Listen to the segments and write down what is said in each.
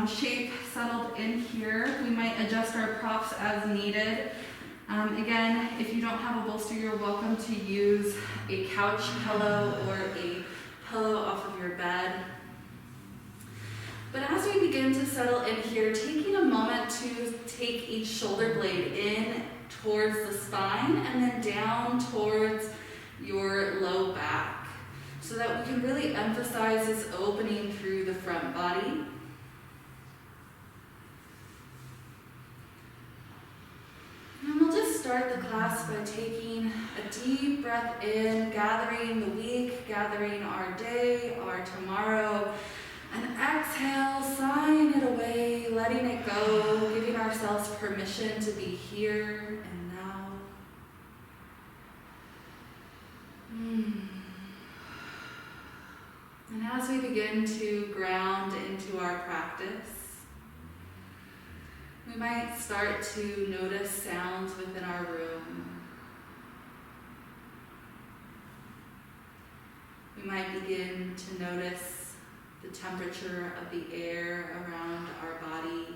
shape settled in here. We might adjust our props as needed. Again, if you don't have a bolster, you're welcome to use a couch pillow or a pillow off of your bed. But as we begin to settle in here, taking a moment to take each shoulder blade in towards the spine and then down towards your low back, so that we can really emphasize this opening through the front body. And we'll just start the class by taking a deep breath in, gathering the week, gathering our day, our tomorrow, and exhale, sighing it away, letting it go, giving ourselves permission to be here and now. And as we begin to ground into our practice, we might start to notice sounds within our room. We might begin to notice the temperature of the air around our body.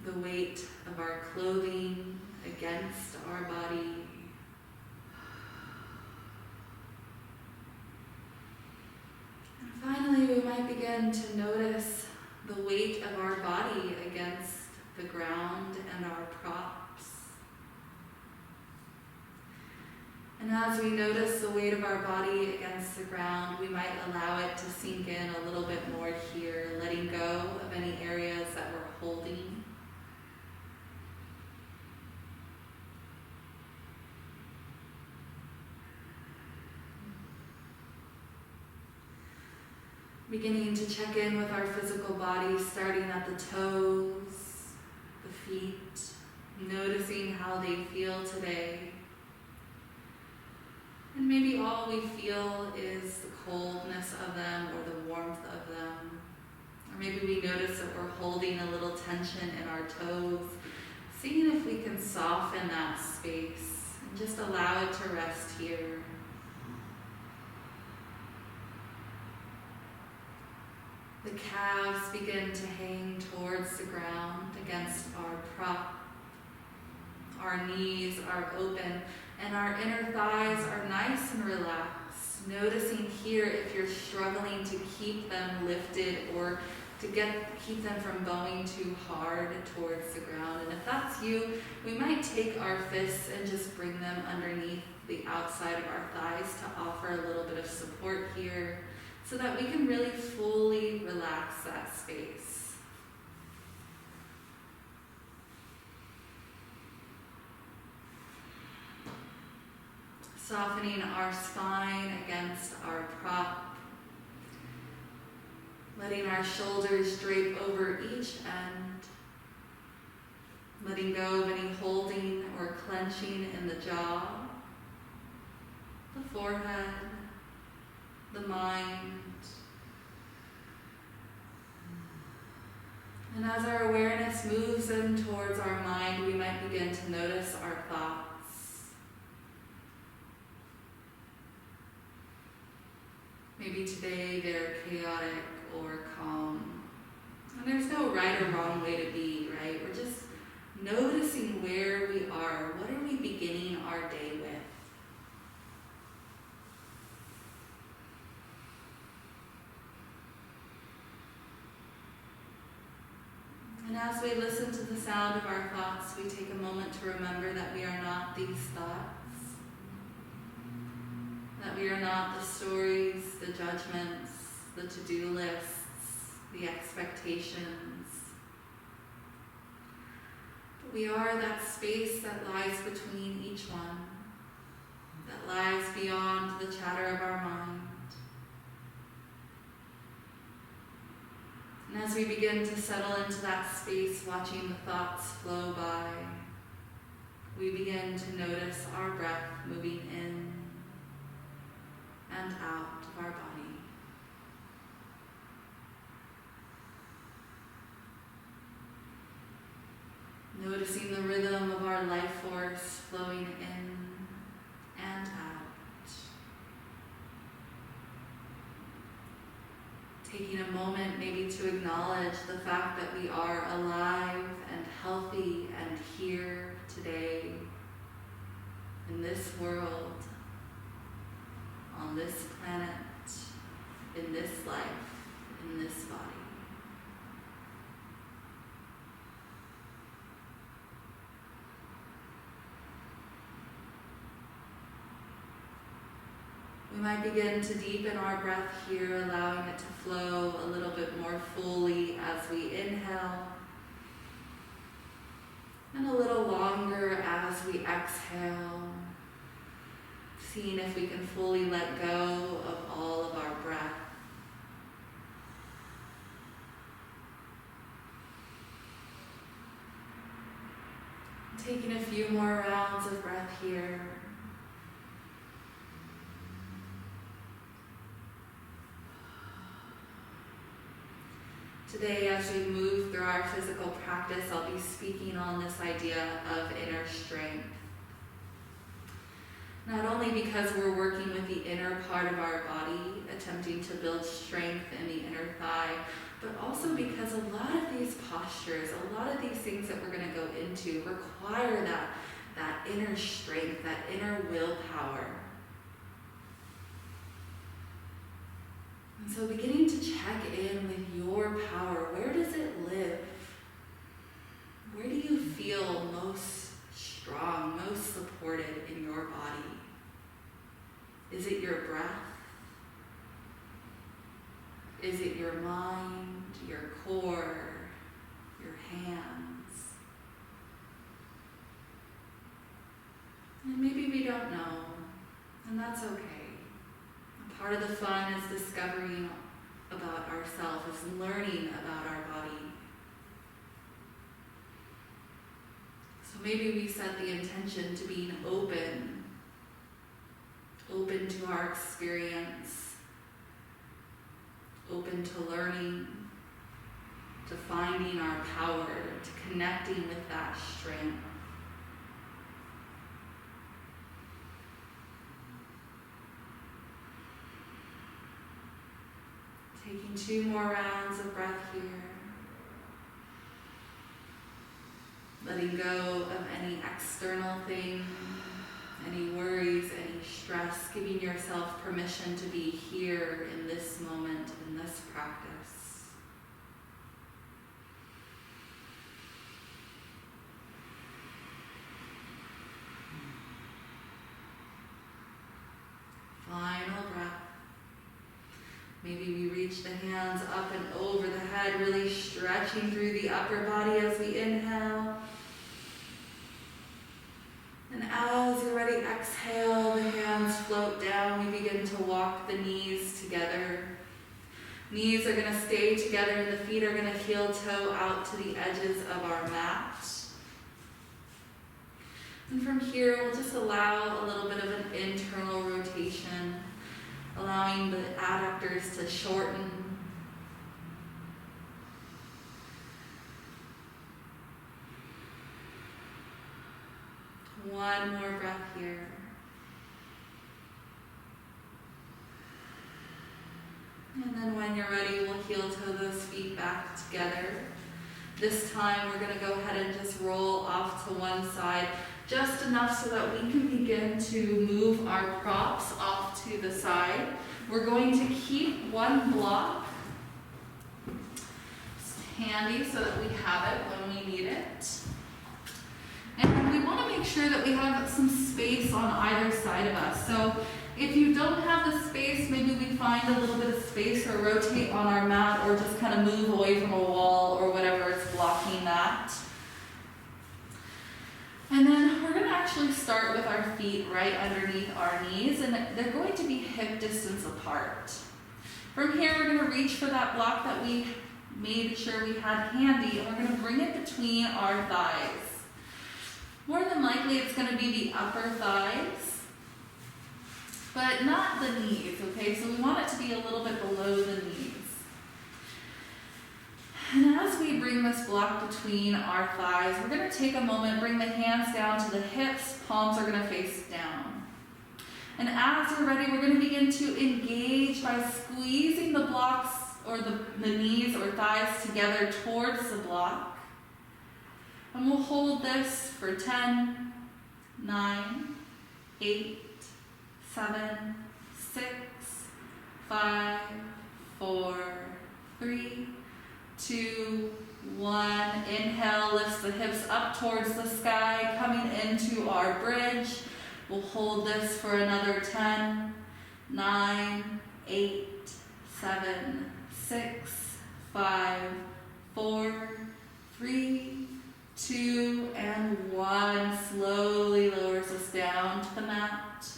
The weight of our clothing against our body. And finally, we might begin to notice the weight of our body against the ground and our props. And as we notice the weight of our body against the ground, we might allow it to sink in a little bit more here, letting go of any areas that we're holding. Beginning to check in with our physical body, starting at the toes, the feet, noticing how they feel today. And maybe all we feel is the coldness of them or the warmth of them. Or maybe we notice that we're holding a little tension in our toes, seeing if we can soften that space and just allow it to rest here. The calves begin to hang towards the ground against our prop. Our knees are open and our inner thighs are nice and relaxed. Noticing here if you're struggling to keep them lifted or to keep them from going too hard towards the ground. And if that's you, we might take our fists and just bring them underneath the outside of our thighs to offer a little bit of support here so that we can really fully relax that space. Softening our spine against our prop. Letting our shoulders drape over each end. Letting go of any holding or clenching in the jaw, the forehead, the mind. And as our awareness moves in towards our mind, we might begin to notice our thoughts. Maybe today they're chaotic or calm. And there's no right or wrong way to be, right? We're just noticing where we are. What are we beginning our day with? And as we listen to the sound of our thoughts, we take a moment to remember that we are not these thoughts. That we are not the stories, the judgments, the to-do lists, the expectations. But we are that space that lies between each one, that lies beyond the chatter of our mind. And as we begin to settle into that space, watching the thoughts flow by, we begin to notice our breath moving in and out of our body. Noticing the rhythm of our life force flowing in and out. Taking a moment maybe to acknowledge the fact that we are alive and healthy and here today in this world, on this planet, in this life, in this body. We might begin to deepen our breath here, allowing it to flow a little bit more fully as we inhale, and a little longer as we exhale, seeing if we can fully let go of all of our breath. Taking a few more rounds of breath here. Today, as we move through our physical practice, I'll be speaking on this idea of inner strength. Not only because we're working with the inner part of our body, attempting to build strength in the inner thigh, but also because a lot of these postures, a lot of these things that we're going to go into require that inner strength, that inner willpower. And so beginning to check in with your power. Where does it live? Where do you feel most strong, most supported in your body? Is it your breath? Is it your mind, your core, your hands? And maybe we don't know, and that's okay. Part of the fun is discovering about ourselves, is learning about our body. So maybe we set the intention to being open to our experience, open to learning, to finding our power, to connecting with that strength. Taking 2 more rounds of breath here. Letting go of any external thing, any worries, any stress, giving yourself permission to be here in this moment, in this practice. Final breath. Maybe we reach the hands up and over the head, really stretching through the upper body as we inhale. And as you're ready, exhale, the hands float down. We begin to walk the knees together. Knees are going to stay together and the feet are going to heel toe out to the edges of our mat. And from here, we'll just allow a little bit of an internal rotation, allowing the adductors to shorten. One more breath here. And then when you're ready, we'll heel toe those feet back together. This time we're going to go ahead and just roll off to one side, just enough so that we can begin to move our props off to the side. We're going to keep one block handy so that we have it when we need it. And we want to make sure that we have some space on either side of us. So if you don't have the space, maybe we find a little bit of space or rotate on our mat or just kind of move away from a wall or whatever is blocking that. And then we're going to actually start with our feet right underneath our knees, and they're going to be hip distance apart. From here, we're going to reach for that block that we made sure we had handy, and we're going to bring it between our thighs. More than likely, it's going to be the upper thighs, but not the knees, okay? So we want it to be a little bit below the knees. And as we bring this block between our thighs, we're going to take a moment, bring the hands down to the hips, palms are going to face down. And as you're ready, we're going to begin to engage by squeezing the blocks or the knees or thighs together towards the block. And we'll hold this for 10, 9, 8, 7, 6, 5, 4, 3, 2, 1. Inhale, lifts the hips up towards the sky, coming into our bridge. We'll hold this for another 10, 9, 8, 7, 6, 5, 4, 3, 2, and 1. Slowly lowers us down to the mat.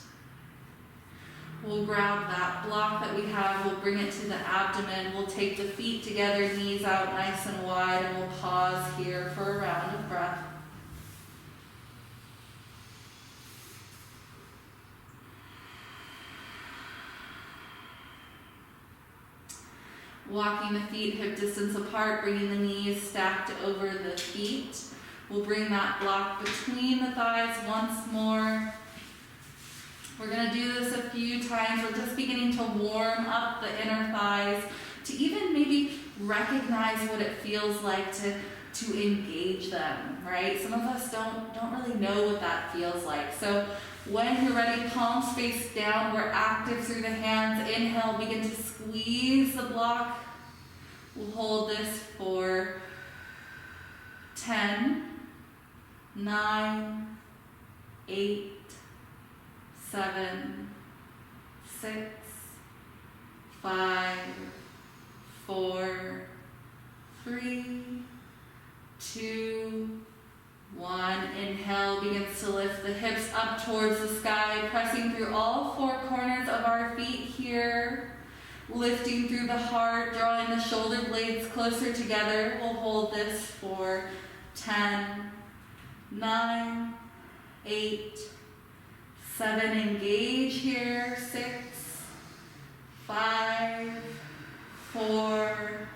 We'll grab that block that we have, we'll bring it to the abdomen, we'll take the feet together, knees out nice and wide, and we'll pause here for a round of breath. Walking the feet hip distance apart, bringing the knees stacked over the feet. We'll bring that block between the thighs once more. We're going to do this a few times. We're just beginning to warm up the inner thighs, to even maybe recognize what it feels like to engage them, right? Some of us don't really know what that feels like. So when you're ready, palms face down, we're active through the hands. Inhale, begin to squeeze the block. We'll hold this for 10, 9, 8, 7, 6, 5, 4, 3, 2, 1. Inhale, begins to lift the hips up towards the sky, pressing through all four corners of our feet here, lifting through the heart, drawing the shoulder blades closer together. We'll hold this for 10, 9, 8, 7, engage here, 6, 5, 4,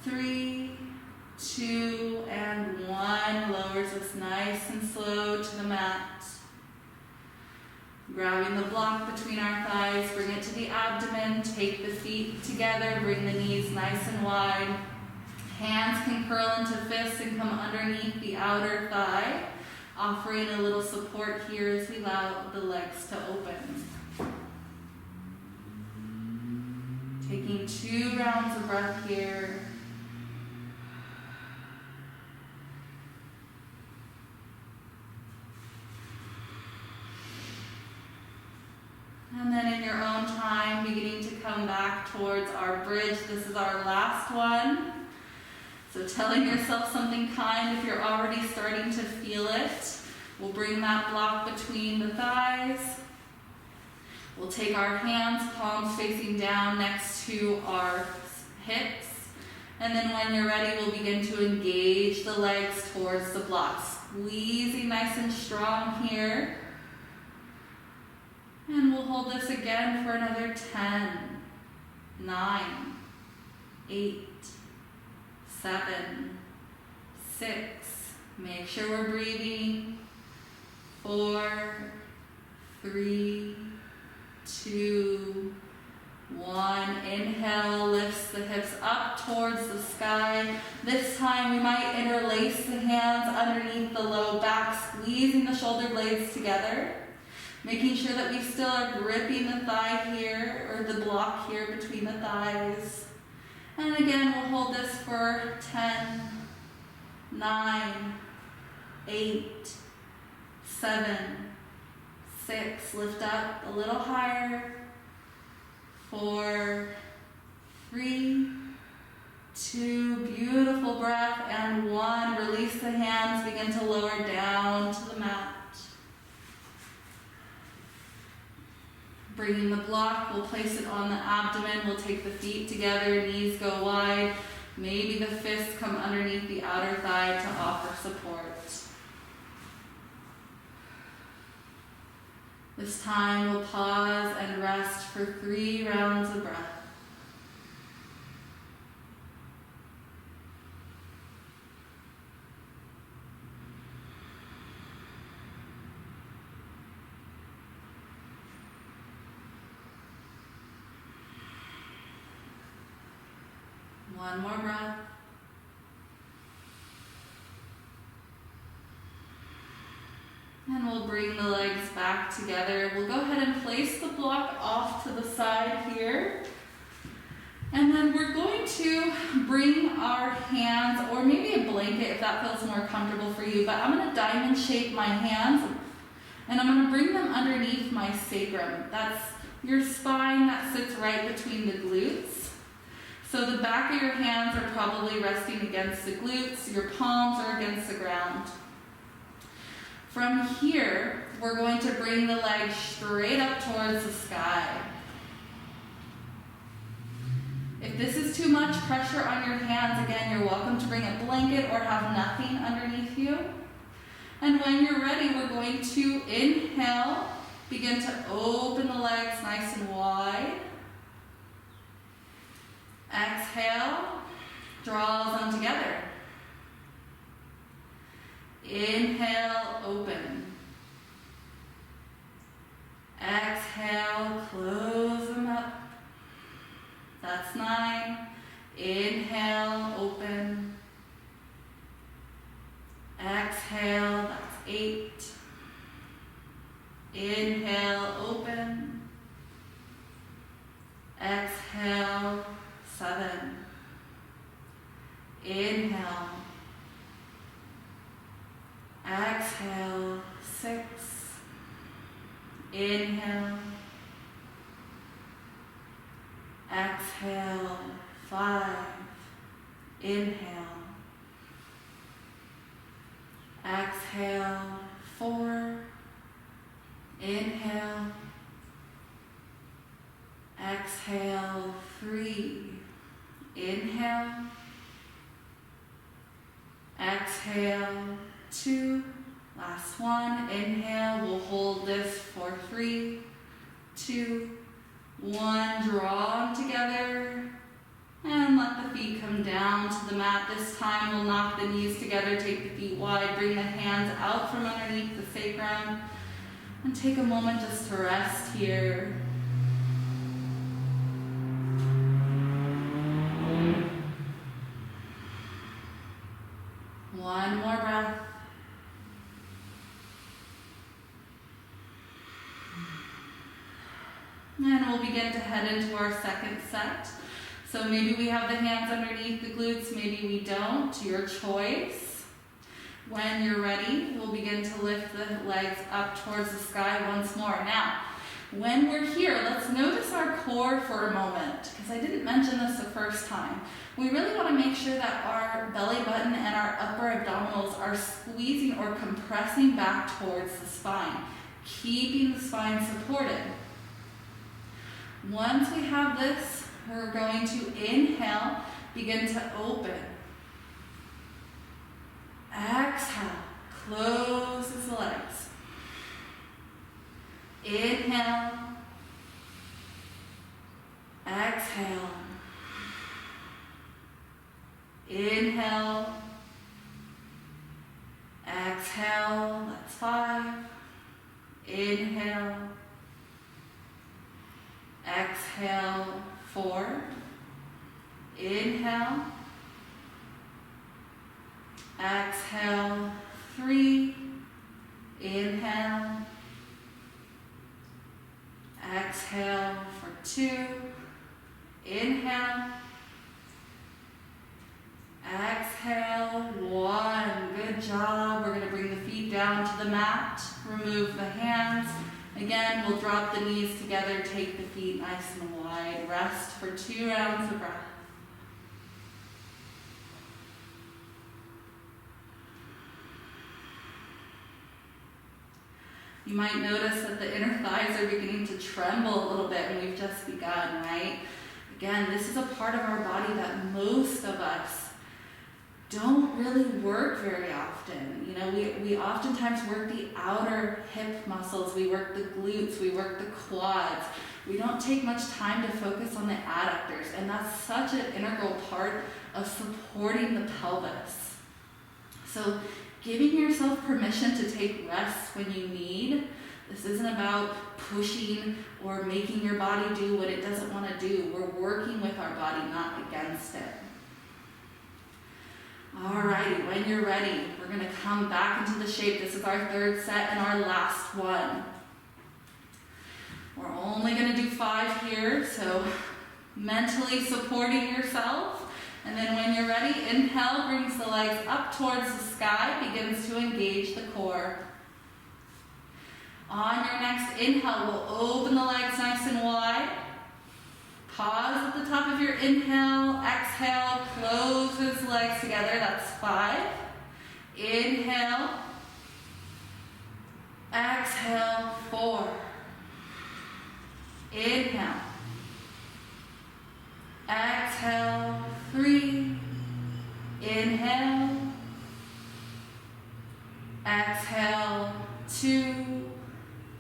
3, 2, and 1. Lowers us nice and slow to the mat. Grabbing the block between our thighs, bring it to the abdomen, take the feet together, bring the knees nice and wide. Hands can curl into fists and come underneath the outer thigh, offering a little support here as we allow the legs to open. Taking 2 rounds of breath here. And then in your own time, beginning to come back towards our bridge. This is our last one. So telling yourself something kind if you're already starting to feel it. We'll bring that block between the thighs. We'll take our hands, palms facing down next to our hips. And then when you're ready, we'll begin to engage the legs towards the block. Squeezing nice and strong here. And we'll hold this again for another 10, 9, 8, 7, 6. Make sure we're breathing. 4, 3, 2, 1. Inhale, lifts the hips up towards the sky. This time we might interlace the hands underneath the low back, squeezing the shoulder blades together. Making sure that we still are gripping the thigh here, or the block here between the thighs. And again, we'll hold this for 10, 9, 8, 7, 6. Lift up a little higher. 4, 3, 2. Beautiful breath. And 1. Release the hands. Begin to lower down to the mat. Bringing the block, we'll place it on the abdomen. We'll take the feet together, knees go wide. Maybe the fists come underneath the outer thigh to offer support. This time we'll pause and rest for 3 rounds of breath. One more breath. And we'll bring the legs back together. We'll go ahead and place the block off to the side here. And then we're going to bring our hands, or maybe a blanket if that feels more comfortable for you, but I'm going to diamond shape my hands, and I'm going to bring them underneath my sacrum. That's your spine that sits right between the glutes. So the back of your hands are probably resting against the glutes, your palms are against the ground. From here, we're going to bring the legs straight up towards the sky. If this is too much pressure on your hands, again, you're welcome to bring a blanket or have nothing underneath you. And when you're ready, we're going to inhale, begin to open the legs nice and wide. Exhale, draw them together. Inhale, open. Exhale, close them up. That's 9. Inhale, open. Exhale, that's 8. Inhale, open. Exhale, 7. Inhale. Exhale, 6. Inhale. Exhale, 5. Inhale. Exhale, 4. Inhale. Exhale, 3. Inhale. Exhale, 2. Last one. Inhale. We'll hold this for 3, 2, 1. Draw them together. And let the feet come down to the mat. This time we'll knock the knees together, take the feet wide, bring the hands out from underneath the sacrum, and take a moment just to rest here. One more breath. And we'll begin to head into our second set. So maybe we have the hands underneath the glutes, maybe we don't, your choice. When you're ready, we'll begin to lift the legs up towards the sky once more. Now, when we're here, let's notice our core for a moment, because I didn't mention this the first time. We really want to make sure that our belly button and our upper abdominals are squeezing or compressing back towards the spine, keeping the spine supported. Once we have this, we're going to inhale, begin to open. Exhale, closes the legs. Inhale. Exhale. Inhale. Exhale, that's 5. Inhale. Exhale, 4. Inhale. Exhale, 3. Inhale. Exhale for 2. Inhale. Exhale, 1. Good job. We're going to bring the feet down to the mat. Remove the hands. Again, we'll drop the knees together, take the feet nice and wide. Rest for 2 rounds of breath. You might notice that the inner thighs are beginning to tremble a little bit, and we've just begun, right? Again, this is a part of our body that most of us don't really work very often. You know, we oftentimes work the outer hip muscles, we work the glutes, we work the quads. We don't take much time to focus on the adductors, and that's such an integral part of supporting the pelvis. So giving yourself permission to take rest when you need. This isn't about pushing or making your body do what it doesn't want to do. We're working with our body, not against it. Alrighty, when you're ready, we're gonna come back into the shape. This is our third set and our last one. We're only gonna do 5 here, so mentally supporting yourself. And then when you're ready, inhale, brings the legs up towards the sky, begins to engage the core. On your next inhale, we'll open the legs nice and wide. Pause at the top of your inhale, exhale, closes legs together, that's 5. Inhale, exhale, 4. Inhale, exhale, 3. Inhale, exhale, 2.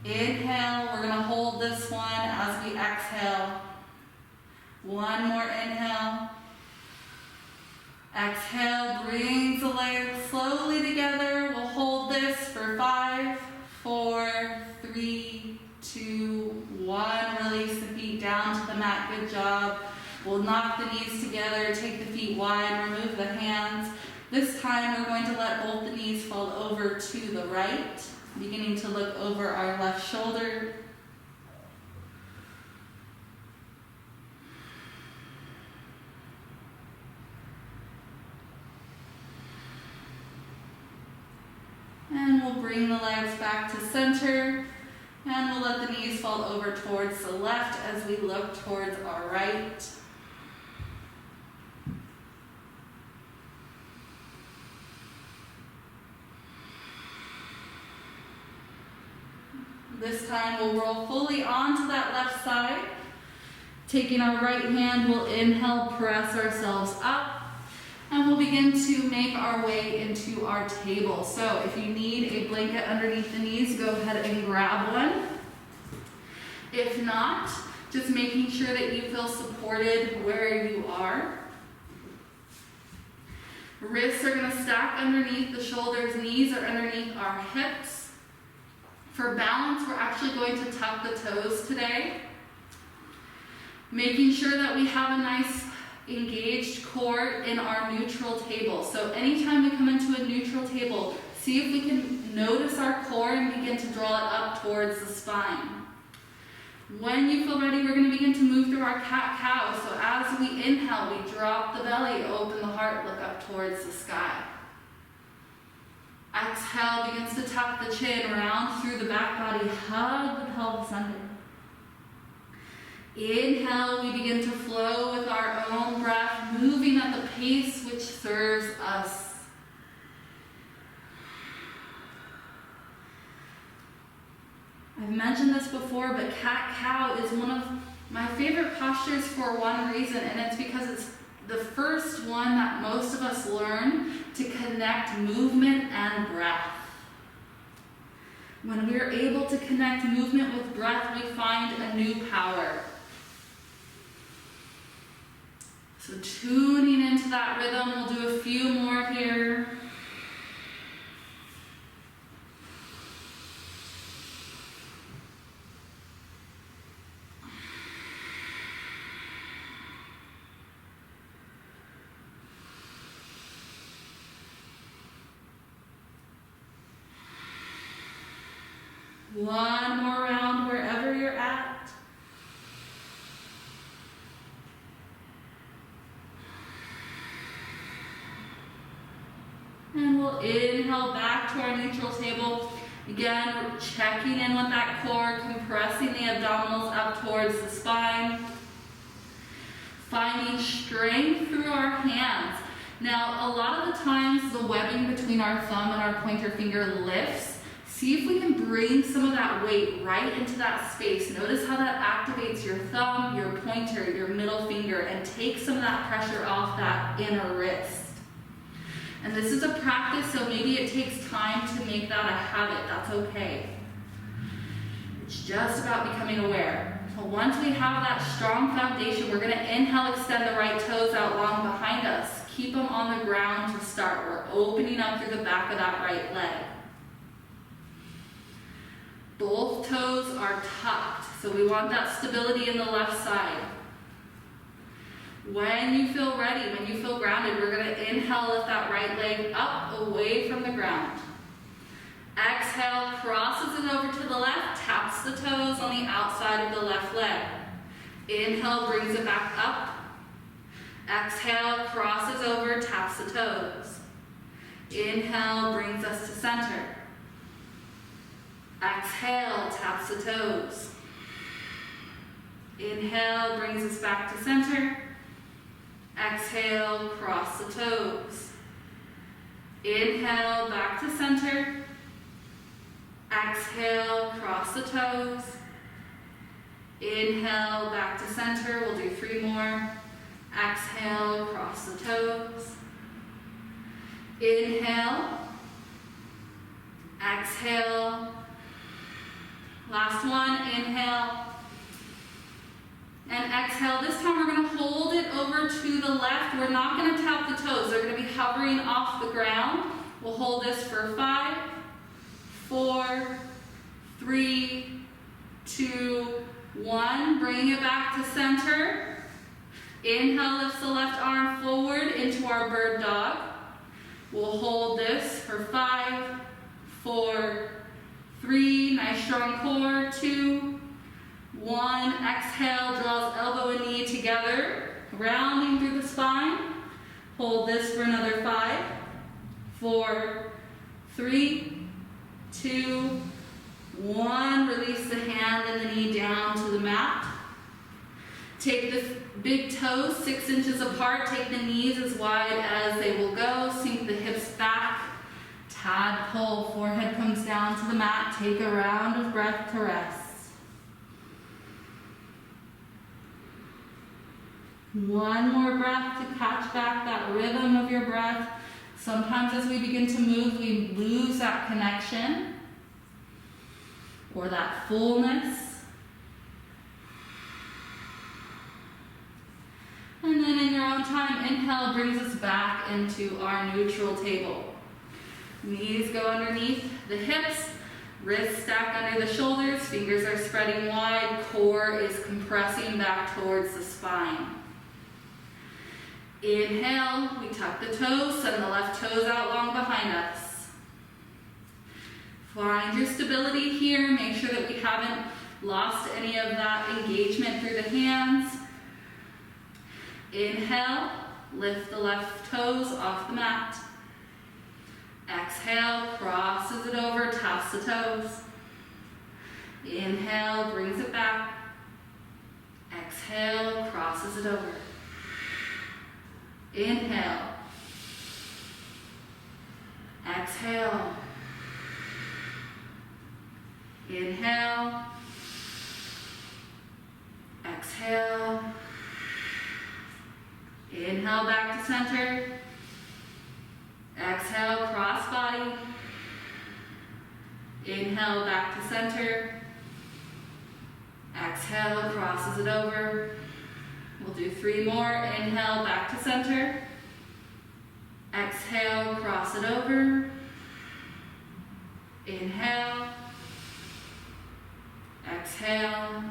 Inhale, we're gonna hold this one as we exhale. One more inhale. Exhale, brings the legs slowly together. We'll hold this for 5, 4, 3, 2, 1. Release the feet down to the mat, good job. We'll knock the knees together, take the feet wide, remove the hands. This time we're going to let both the knees fall over to the right, beginning to look over our left shoulder. And we'll bring the legs back to center, and we'll let the knees fall over towards the left as we look towards our right. This time we'll roll fully onto that left side. Taking our right hand, we'll inhale, press ourselves up, and we'll begin to make our way into our table. So if you need a blanket underneath the knees, go ahead and grab one. If not, just making sure that you feel supported where you are. Wrists are going to stack underneath the shoulders, knees are underneath our hips. For balance, we're actually going to tuck the toes today. Making sure that we have a nice engaged core in our neutral table. So anytime we come into a neutral table, see if we can notice our core and begin to draw it up towards the spine. When you feel ready, we're going to begin to move through our cat-cow. So as we inhale, we drop the belly, open the heart, look up towards the sky. Exhale begins to tuck the chin, round through the back body, hug the pelvis under. Inhale, we begin to flow with our own breath, moving at the pace which serves us. I've mentioned this before, but cat-cow is one of my favorite postures for one reason, and it's because it's the first one that most of us learn to connect movement and breath. When we are able to connect movement with breath, we find a new power. So tuning into that rhythm, we'll do a few more here. One more round wherever you're at. And we'll inhale back to our neutral table. Again, we're checking in with that core, compressing the abdominals up towards the spine. Finding strength through our hands. Now, a lot of the times the webbing between our thumb and our pointer finger lifts. See if we can bring some of that weight right into that space. Notice how that activates your thumb, your pointer, your middle finger, and take some of that pressure off that inner wrist. And this is a practice, so maybe it takes time to make that a habit. That's okay. It's just about becoming aware. So once we have that strong foundation, we're going to inhale, extend the right toes out long behind us. Keep them on the ground to start. We're opening up through the back of that right leg. Both toes are tucked, so we want that stability in the left side. When you feel ready, when you feel grounded, we're going to inhale, lift that right leg up away from the ground. Exhale, crosses it over to the left, taps the toes on the outside of the left leg. Inhale, brings it back up. Exhale, crosses over, taps the toes. Inhale, brings us to center. Exhale, taps the toes. Inhale, brings us back to center. Exhale, cross the toes. Inhale, back to center. Exhale, cross the toes. Inhale, back to center. We'll do 3 more. Exhale, cross the toes. Inhale. Exhale. Last one, inhale. And exhale. This time we're going to hold it over to the left. We're not going to tap the toes. They're going to be hovering off the ground. We'll hold this for 5, 4, 3, 2, 1. Bring it back to center. Inhale, lifts the left arm forward into our bird dog. We'll hold this for 5, 4, 3, nice strong core, 2, 1. Exhale, draws elbow and knee together, rounding through the spine. Hold this for another 5, 4, 3, 2, 1. Release the hand and the knee down to the mat. Take the big toes 6 inches apart. Take the knees as wide as they will go. Sink the hips back. Tadpole. Forehead comes down to the mat. Take a round of breath to rest. One more breath to catch back that rhythm of your breath. Sometimes as we begin to move, we lose that connection or that fullness. And then in your own time, inhale brings us back into our neutral table. Knees go underneath the hips, wrists stack under the shoulders, fingers are spreading wide, core is compressing back towards the spine. Inhale, we tuck the toes, send the left toes out long behind us. Find your stability here, make sure that we haven't lost any of that engagement through the hands. Inhale, lift the left toes off the mat. Exhale, crosses it over, taps the toes. Inhale, brings it back. Exhale, crosses it over. Inhale. Exhale. Inhale. Exhale. Inhale back to center. Exhale, cross body. Inhale back to center. Exhale, crosses it over. We'll do 3 more. Inhale back to center. Exhale, cross it over. Inhale. Exhale.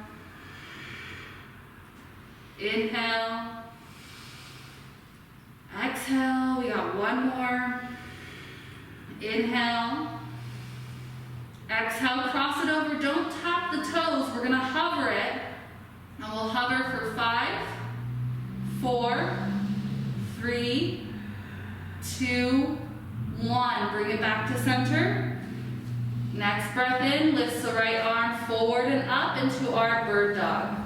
Inhale. Exhale, we got 1 more. Inhale. Exhale, cross it over. Don't tap the toes. We're gonna hover it. And we'll hover for 5, 4, 3, 2, 1. Bring it back to center. Next breath in, lifts the right arm forward and up into our bird dog.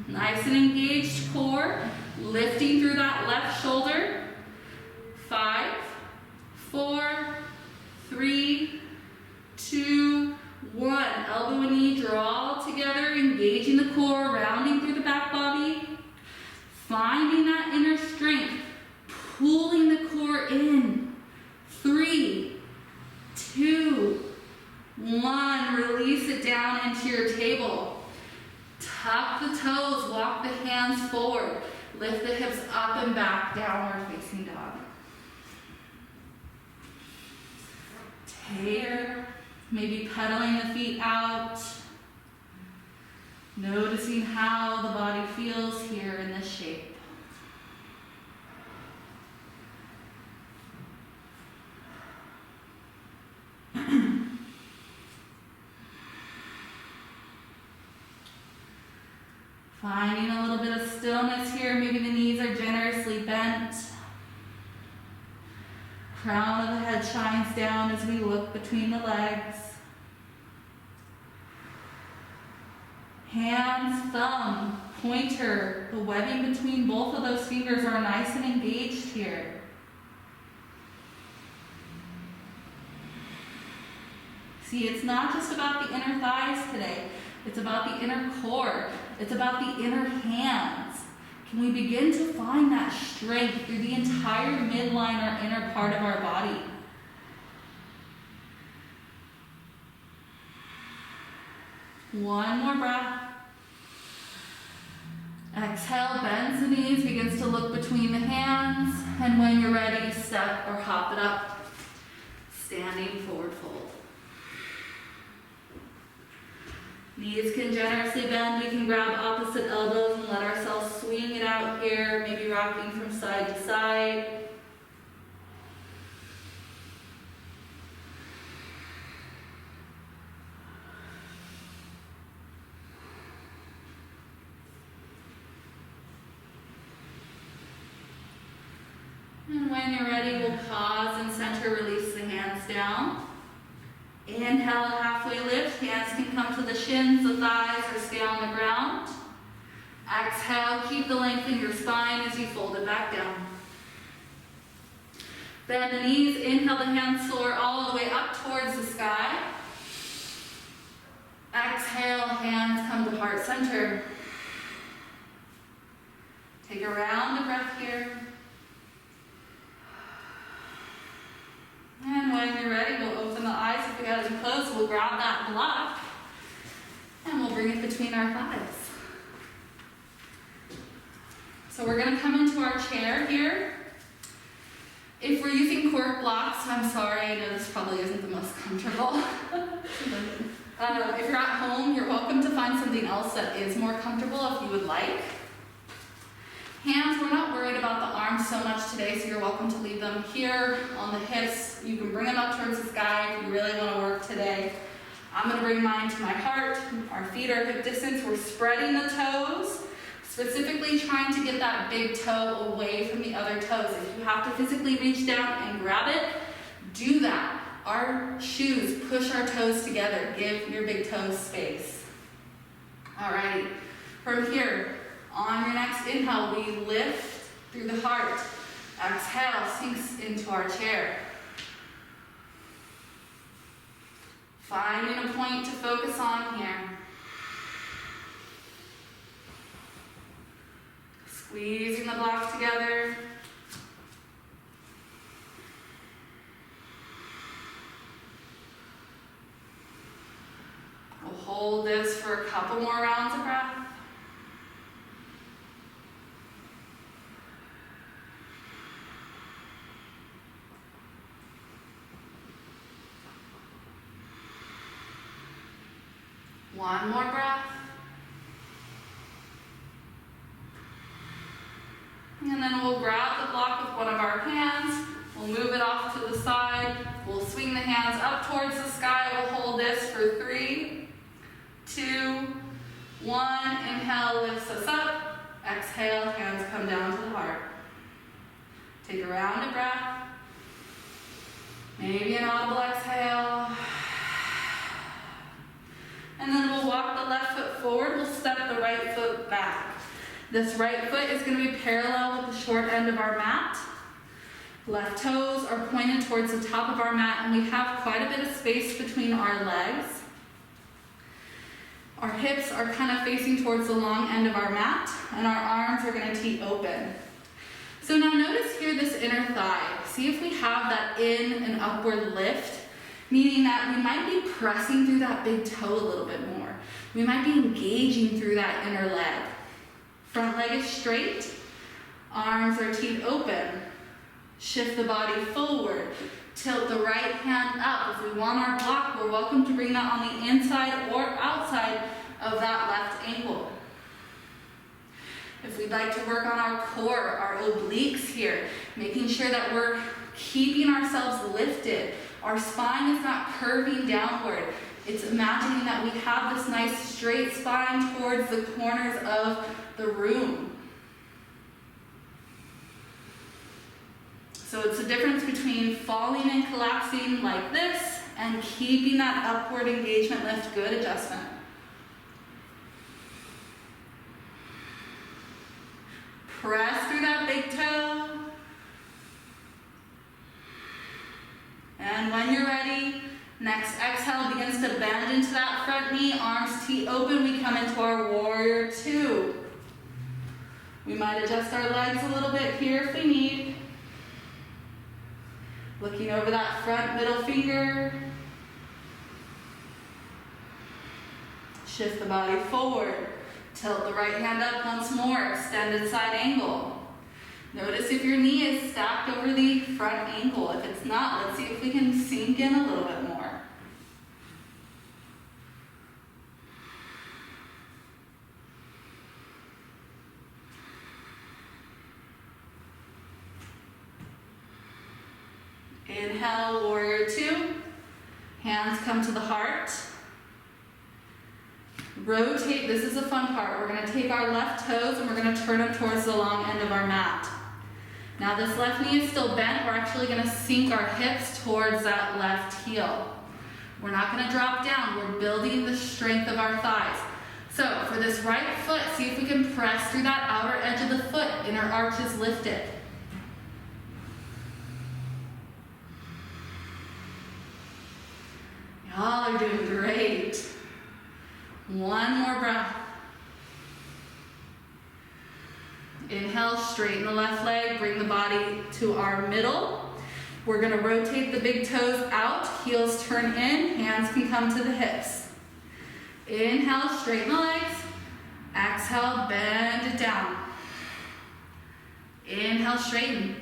Nice and engaged core, lifting through that left shoulder. 5, 4, 3, 2, 1. Elbow and knee draw together, engaging the core, rounding through the back body. Finding that inner strength, pulling the core in. 3, 2, 1. Release it down into your table. Tuck the toes, walk the hands forward. Lift the hips up and back, downward facing dog. Tear, maybe pedaling the feet out. Noticing how the body feels here in this shape. Finding a little bit of stillness here. Maybe the knees are generously bent. Crown of the head shines down as we look between the legs. Hands, thumb, pointer, the webbing between both of those fingers are nice and engaged here. See, it's not just about the inner thighs today. It's about the inner core. It's about the inner hands. Can we begin to find that strength through the entire midline or inner part of our body? One more breath. Exhale, bends the knees, begins to look between the hands, and when you're ready, step or hop it up. Standing forward fold. Knees can generously bend. We can grab opposite elbows and let ourselves swing it out here, maybe rocking from side to side. And when you're ready, we'll pause and center, release the hands down. Inhale, halfway lift. Hands can come to the shins, the thighs, or stay on the ground. Exhale, keep the length in your spine as you fold it back down. Bend the knees. Inhale, the hands soar all the way up towards the sky. Exhale, hands come to heart center. Take a round of breath here. And when you're ready, we'll open the eyes. If we got them closed, we'll grab that block and we'll bring it between our thighs. So we're going to come into our chair here. If we're using cork blocks, I'm sorry, I know this probably isn't the most comfortable. If you're at home, you're welcome to find something else that is more comfortable if you would like. Hands, we're not worried about the arms so much today, so you're welcome to leave them here on the hips. You can bring them up towards the sky if you really want to work today. I'm going to bring mine to my heart. Our feet are hip distance. We're spreading the toes, specifically trying to get that big toe away from the other toes. If you have to physically reach down and grab it, do that. Our shoes push our toes together. Give your big toes space. Alrighty, from here, on your next inhale, we lift through the heart. Exhale, sinks into our chair. Finding a point to focus on here. Squeezing the blocks together. We'll hold this for a couple more rounds of breath. One more breath. And then we'll grab the block with one of our hands. We'll move it off to the side. We'll swing the hands up towards the sky. We'll hold this for 3, 2, 1. Inhale lifts us up. Exhale, hands come down to the heart. Take a round of breath. Maybe an audible exhale. And then we'll walk the left foot forward. We'll step the right foot back. This right foot is going to be parallel with the short end of our mat. Left toes are pointed towards the top of our mat, and we have quite a bit of space between our legs. Our hips are kind of facing towards the long end of our mat, and our arms are going to tee open. So now notice here this inner thigh. See if we have that in and upward lift, meaning that we might be pressing through that big toe a little bit more. We might be engaging through that inner leg. Front leg is straight, arms are teed open. Shift the body forward, tilt the right hand up. If we want our block, we're welcome to bring that on the inside or outside of that left ankle. If we'd like to work on our core, our obliques here, making sure that we're keeping ourselves lifted, our spine is not curving downward. It's imagining that we have this nice straight spine towards the corners of the room. So it's the difference between falling and collapsing like this and keeping that upward engagement lift. Good adjustment. Press through that big toe. And when you're ready, next exhale begins to bend into that front knee, arms T open. We come into our warrior two. We might adjust our legs a little bit here if we need. Looking over that front middle finger. Shift the body forward. Tilt the right hand up once more, extended side angle. Notice if your knee is stacked over the front ankle. If it's not, let's see if we can sink in a little bit more. Inhale, warrior two. Hands come to the heart. Rotate, this is the fun part. We're gonna take our left toes and we're gonna turn them towards the long end of our mat. Now this left knee is still bent. We're actually gonna sink our hips towards that left heel. We're not gonna drop down. We're building the strength of our thighs. So for this right foot, see if we can press through that outer edge of the foot. Inner arch is lifted. Y'all are doing great. One more breath. Inhale, straighten the left leg, bring the body to our middle. We're gonna rotate the big toes out, heels turn in, hands can come to the hips. Inhale, straighten the legs. Exhale, bend it down. Inhale, straighten.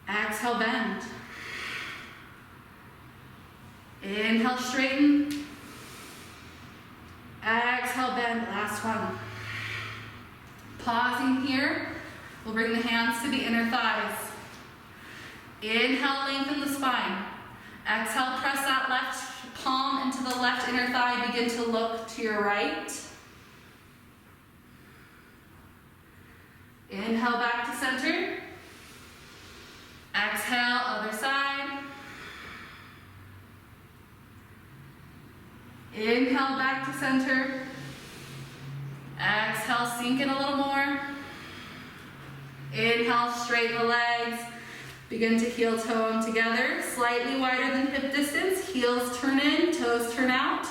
Exhale, bend. Inhale, straighten. Exhale, bend, last one. Pausing here, we'll bring the hands to the inner thighs. Inhale, lengthen the spine. Exhale, press that left palm into the left inner thigh. Begin to look to your right. Inhale, back to center. Exhale, other side. Inhale, back to center. Exhale, sink in a little more. Inhale, straighten the legs. Begin to heel toe them together. Slightly wider than hip distance. Heels turn in, toes turn out.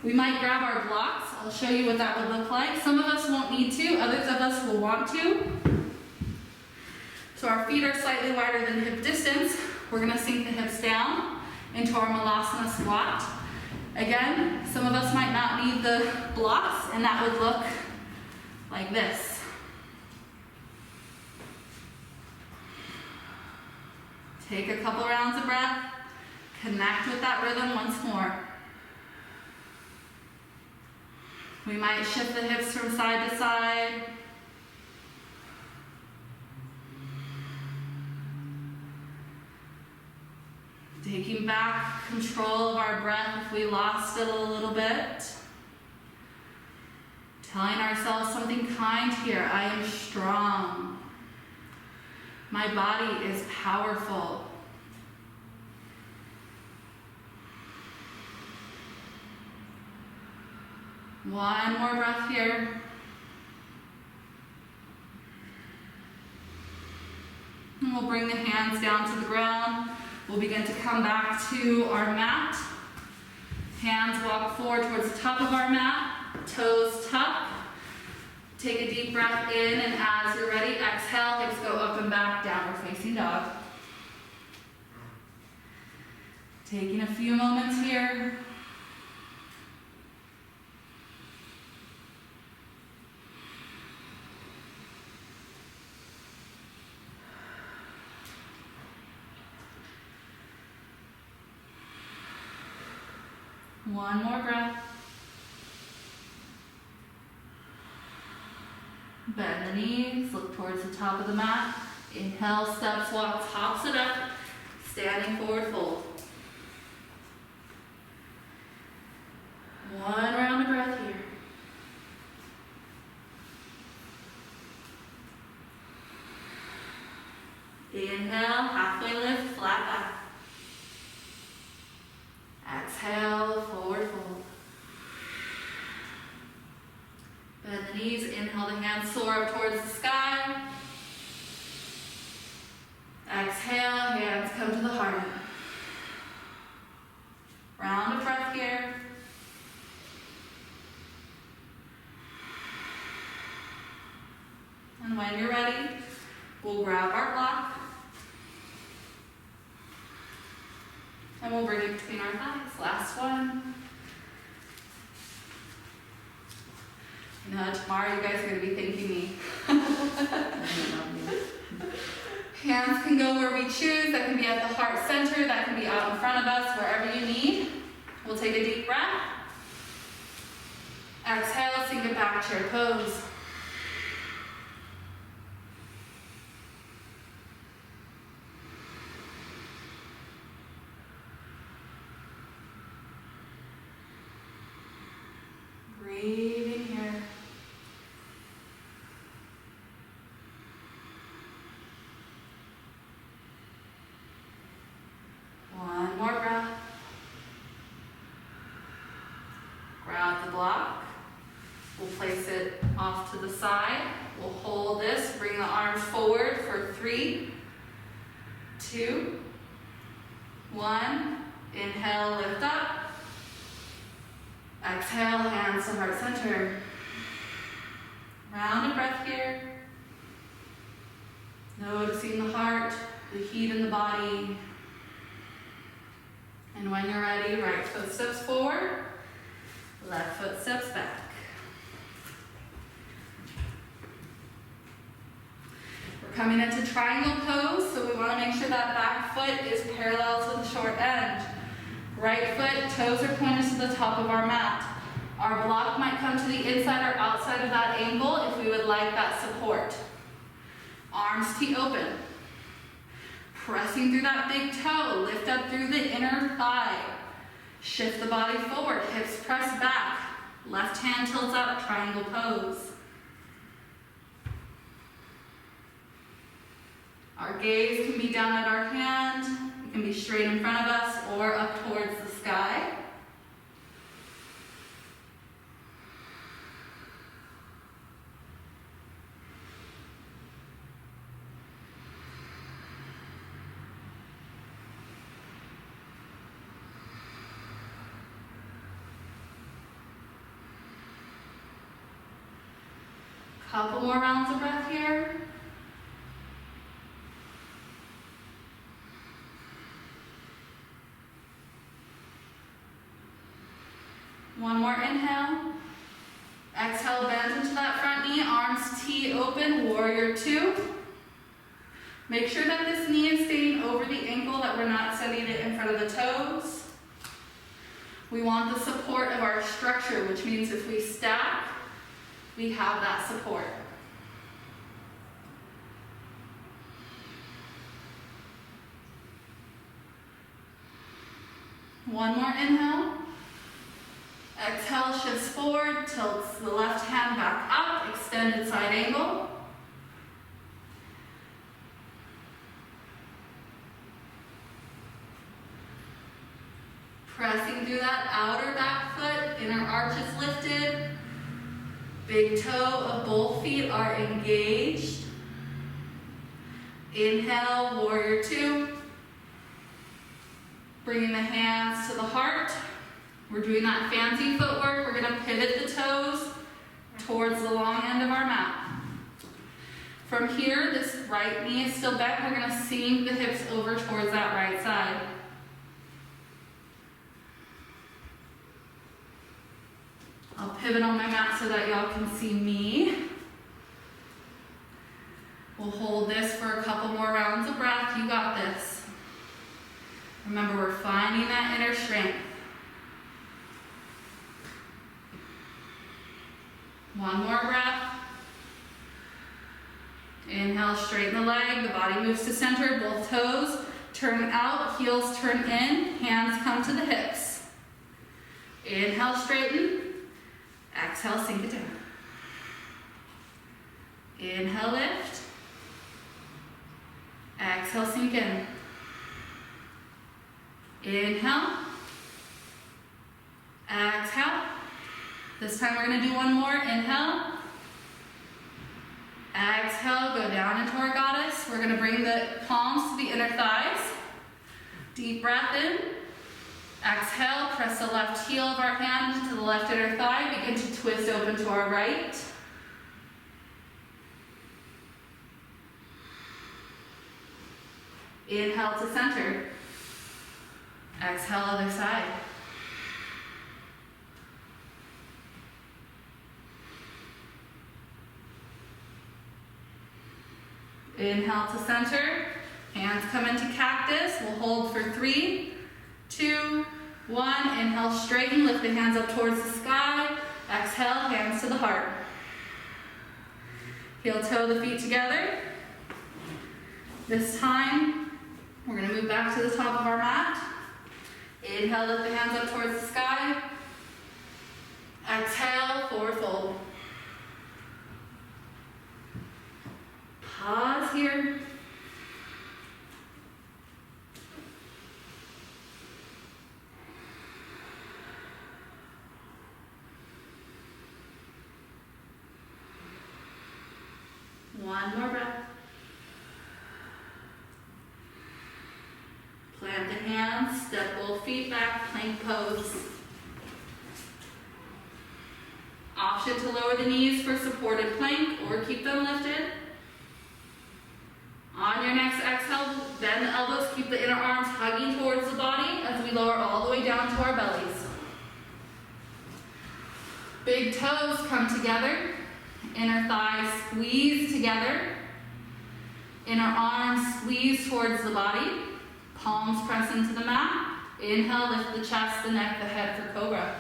We might grab our blocks. I'll show you what that would look like. Some of us won't need to, others of us will want to. So our feet are slightly wider than hip distance. We're gonna sink the hips down into our Malasana squat. Again, some of us might not need the blocks, and that would look like this. Take a couple rounds of breath, connect with that rhythm once more. We might shift the hips from side to side. Taking back control of our breath if we lost it a little bit. Telling ourselves something kind here. I am strong. My body is powerful. One more breath here. And we'll bring the hands down to the ground. We'll begin to come back to our mat. Hands walk forward towards the top of our mat. Toes tuck. Take a deep breath in, and as you're ready, exhale, hips go up and back, downward facing dog. Taking a few moments here. One more breath. Bend the knees, look towards the top of the mat. Inhale, step, walk, hops it up. Standing forward fold. One round of breath here. Inhale, halfway lift, flat back. Exhale, forward fold. Bend the knees, inhale the hands, soar up towards the sky. Exhale, hands come to the heart. Round of breath here. And when you're ready, we'll grab our block. And we'll bring it between our thighs. Last one. You know, tomorrow you guys are going to be thanking me. Hands can go where we choose. That can be at the heart center. That can be out in front of us, wherever you need. We'll take a deep breath. Exhale, sink it back, chair pose. Breathing here. One more breath. Grab the block. We'll place it off to the side. We'll hold this, bring the arms forward for 3, 2, 1. Inhale, lift up. Exhale, hands to heart center. Round of breath here. Noticing the heart, the heat in the body. And when you're ready, right foot steps forward, left foot steps back. We're coming into triangle pose, so we want to make sure that back foot is parallel to the short end. Right foot, toes are pointed to the top of our mat. Our block might come to the inside or outside of that angle if we would like that support. Arms T open. Pressing through that big toe, lift up through the inner thigh. Shift the body forward, hips press back. Left hand tilts up, triangle pose. Our gaze can be down at our hand. It can be straight in front of us or up towards the sky. Couple more rounds of breath here. One more inhale. Exhale, bend into that front knee, arms T open, warrior 2. Make sure that this knee is staying over the ankle, that we're not setting it in front of the toes. We want the support of our structure, which means if we stack, we have that support. One more inhale. Exhale, shifts forward, tilts the left hand back up, extended side angle. Pressing through that outer back foot, inner arch is lifted. Big toe of both feet are engaged. Inhale, warrior 2. Bringing the hands to the heart. We're doing that fancy footwork. We're going to pivot the toes towards the long end of our mat. From here, this right knee is still bent. We're going to sink the hips over towards that right side. I'll pivot on my mat so that y'all can see me. We'll hold this for a couple more rounds of breath. You got this. Remember, we're finding that inner strength. One more breath. Inhale, straighten the leg. The body moves to center. Both toes turn out, heels turn in, hands come to the hips. Inhale, straighten. Exhale, sink it down. Inhale, lift. Exhale, sink in. Inhale. Exhale. This time we're going to do one more. Inhale. Exhale, go down into our goddess. We're going to bring the palms to the inner thighs. Deep breath in. Exhale, press the left heel of our hand into the left inner thigh. Begin to twist open to our right. Inhale to center. Exhale, other side. Inhale to center. Hands come into cactus. We'll hold for 3, 2, 1. Inhale, straighten. Lift the hands up towards the sky. Exhale, hands to the heart. Heel toe the feet together. This time, we're going to move back to the top of our mat. Inhale, lift the hands up towards the sky. Exhale, forward fold. Pause here. One more breath. Plant the hands, step both feet back, plank pose. Option to lower the knees for supported plank or keep them lifted. On your next exhale, bend the elbows, keep the inner arms hugging towards the body as we lower all the way down to our bellies. Big toes come together, inner thighs squeeze together, inner arms squeeze towards the body, palms press into the mat. Inhale, lift the chest, the neck, the head for cobra.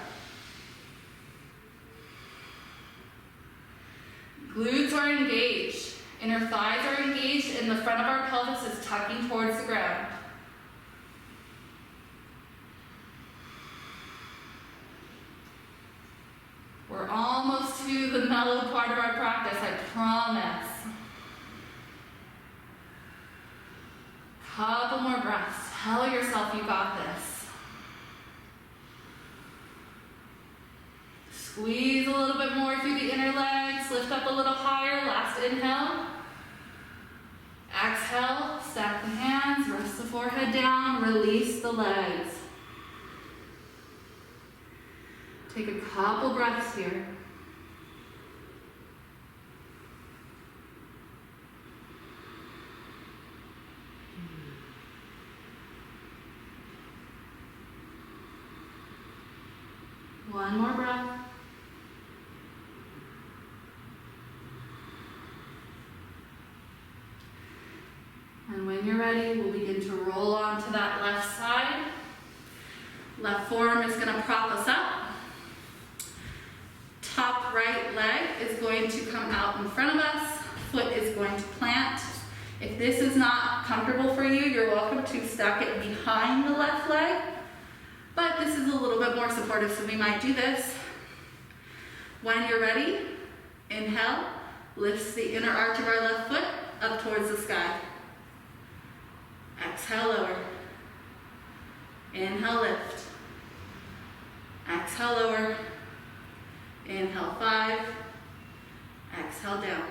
Glutes are engaged. Inner thighs are engaged and the front of our pelvis is tucking towards the ground. We're almost to the mellow part of our practice, I promise. Couple more breaths. Tell yourself you got this. Squeeze a little bit more through the inner legs. Lift up a little higher. Last inhale. Exhale. Stack the hands. Rest the forehead down. Release the legs. Take a couple breaths here. One more breath. And when you're ready, we'll begin to roll onto that left side. Left forearm is going to prop us up. Top right leg is going to come out in front of us. Foot is going to plant. If this is not comfortable for you, you're welcome to stack it behind the left leg. But this is a little bit more supportive, so we might do this. When you're ready, inhale, lifts the inner arch of our left foot up towards the sky. Exhale, lower. Inhale, lift. Exhale, lower. Inhale, 5. Exhale, down.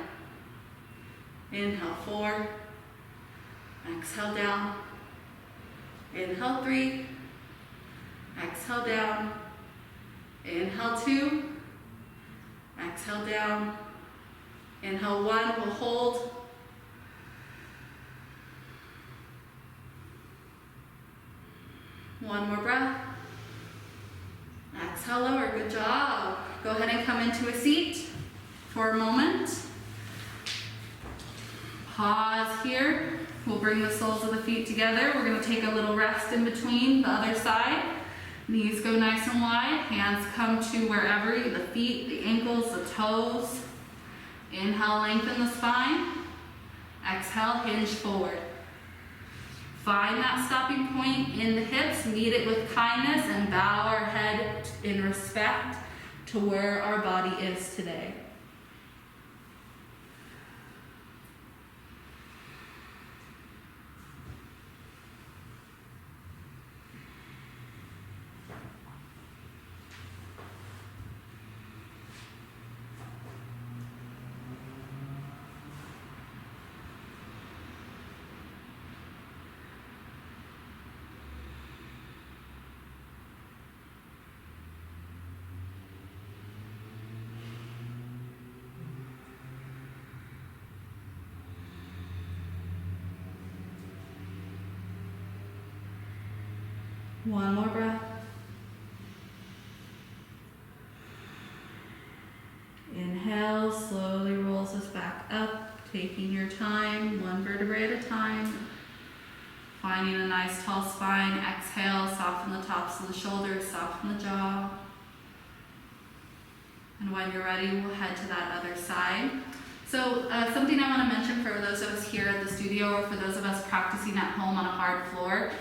Inhale, 4. Exhale, down. Inhale, 3. Exhale, down. Inhale, 2. Exhale, down. Inhale, 1. We'll hold. One more breath. Exhale, lower. Good job. Go ahead and come into a seat for a moment. Pause here. We'll bring the soles of the feet together. We're going to take a little rest in between the other side. Knees go nice and wide. Hands come to wherever, the feet, the ankles, the toes. Inhale, lengthen the spine. Exhale, hinge forward. Find that stopping point in the hips, meet it with kindness, and bow our head in respect to where our body is today. One more breath. Inhale, slowly rolls us back up, taking your time, one vertebrae at a time. Finding a nice tall spine. Exhale, soften the tops of the shoulders, soften the jaw. And when you're ready, we'll head to that other side. So something I want to mention for those of us here at the studio or for those of us practicing at home on a hard floor,